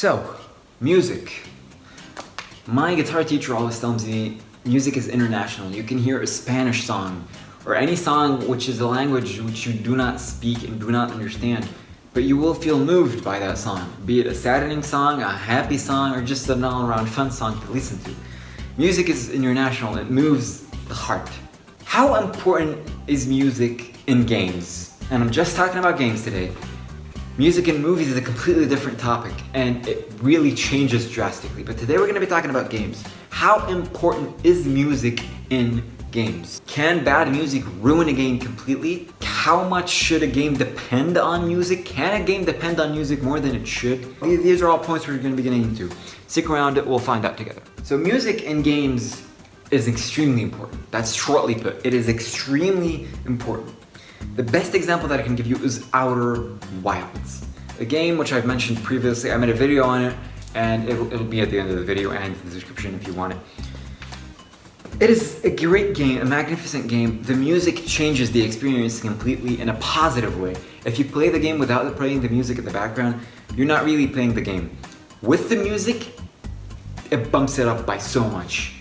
So, music. My guitar teacher always tells me music is international. You can hear a Spanish song or any song which is a language which you do not speak and do not understand, but you will feel moved by that song, be it a saddening song, a happy song, or just an all-around fun song to listen to. Music is international. It moves the heart. How important is music in games? And I'm just talking about games today. Music in movies is a completely different topic, and it really changes drastically. But today we're going to be talking about games. How important is music in games? Can bad music ruin a game completely? How much should a game depend on music? Can a game depend on music more than it should? These are all points we're going to be getting into. Stick around, we'll find out together. So music in games is extremely important. That's shortly put. It is extremely important. The best example that I can give you is Outer Wilds, a game which I've mentioned previously. I made a video on it, and it'll be at the end of the video and in the description if you want it. It is a great game, a magnificent game. The music changes the experience completely in a positive way. If you play the game without playing the music in the background, you're not really playing the game. With the music, it bumps it up by so much.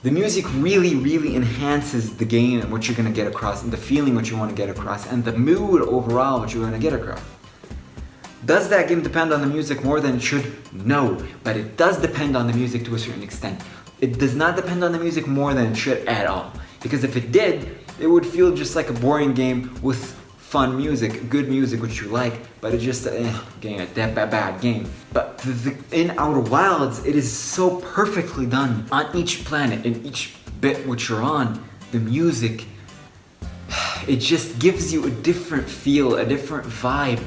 The music really enhances the game and what you're going to get across, and the feeling what you want to get across, and the mood overall what you're going to get across. Does that game depend on the music more than it should? No, but it does depend on the music to a certain extent. It does not depend on the music more than it should at all. Because if it did, it would feel just like a boring game with fun music, good music which you like, but it's just a bad game. But in Outer Wilds, it is so perfectly done. On each planet, in each bit which you're on, the music, it just gives you a different feel, a different vibe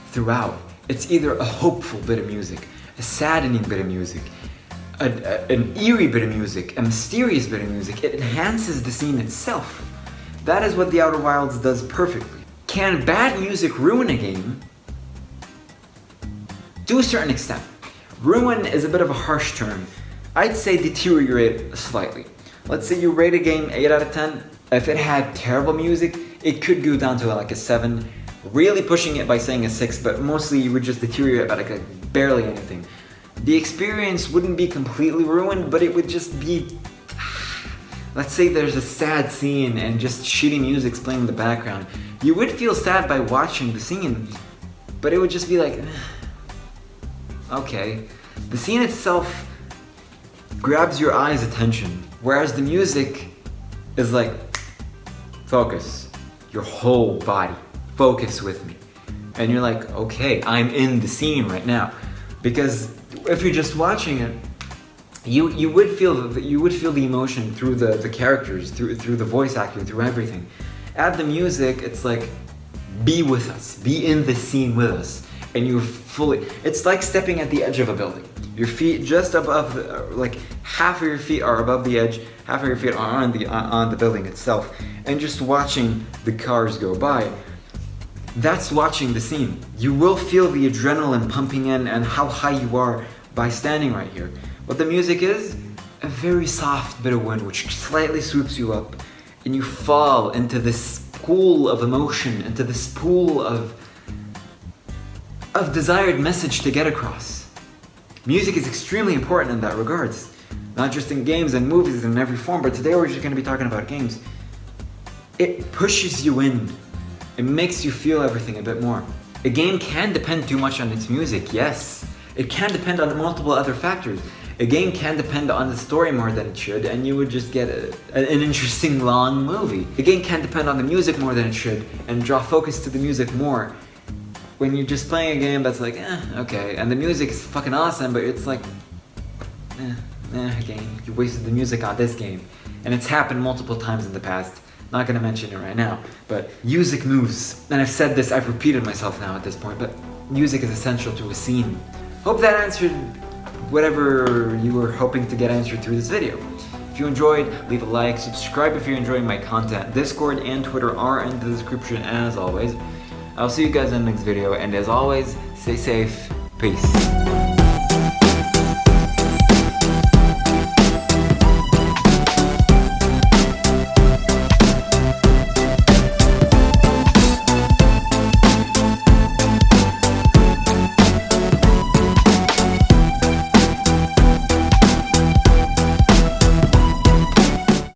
throughout. It's either a hopeful bit of music, a saddening bit of music, an eerie bit of music, a mysterious bit of music. It enhances the scene itself. That is what the Outer Wilds does perfectly. Can bad music ruin a game? To a certain extent. Ruin is a bit of a harsh term. I'd say deteriorate slightly. Let's say you rate a game 8 out of 10. If it had terrible music, it could go down to like a 7. Really pushing it by saying a 6, but mostly you would just deteriorate by like barely anything. The experience wouldn't be completely ruined, but it would just be... Let's say there's a sad scene and just shitty music's playing in the background. You would feel sad by watching the scene, but it would just be like, okay. The scene itself grabs your eye's attention, whereas the music is like, focus, your whole body, focus with me. And you're like, okay, I'm in the scene right now. Because if you're just watching it, you would feel the emotion through the characters, through the voice acting, through everything. Add the music, it's like, be with us, be in the scene with us, and you're fully. It's like stepping at the edge of a building. Your feet just above, like half of your feet are above the edge, half of your feet are on the building itself, and just watching the cars go by. That's watching the scene. You will feel the adrenaline pumping in and how high you are by standing right here. What the music is, a very soft bit of wind which slightly swoops you up, and you fall into this pool of emotion, into this pool of desired message to get across. Music is extremely important in that regards, not just in games and movies in every form, but today we're just going to be talking about games. It pushes you in. It makes you feel everything a bit more. A game can depend too much on its music, yes. It can depend on multiple other factors. A game can depend on the story more than it should, and you would just get an interesting long movie. A game can depend on the music more than it should, and draw focus to the music more. When you're just playing a game that's like, okay, and the music is fucking awesome, but it's like, game. You wasted the music on this game. And it's happened multiple times in the past. Not gonna mention it right now, but music moves. And I've said this, I've repeated myself now at this point, but music is essential to a scene. Hope that answered whatever you were hoping to get answered through this video. If you enjoyed, leave a like, subscribe if you're enjoying my content. Discord and Twitter are in the description as always. I'll see you guys in the next video, and as always, stay safe. Peace.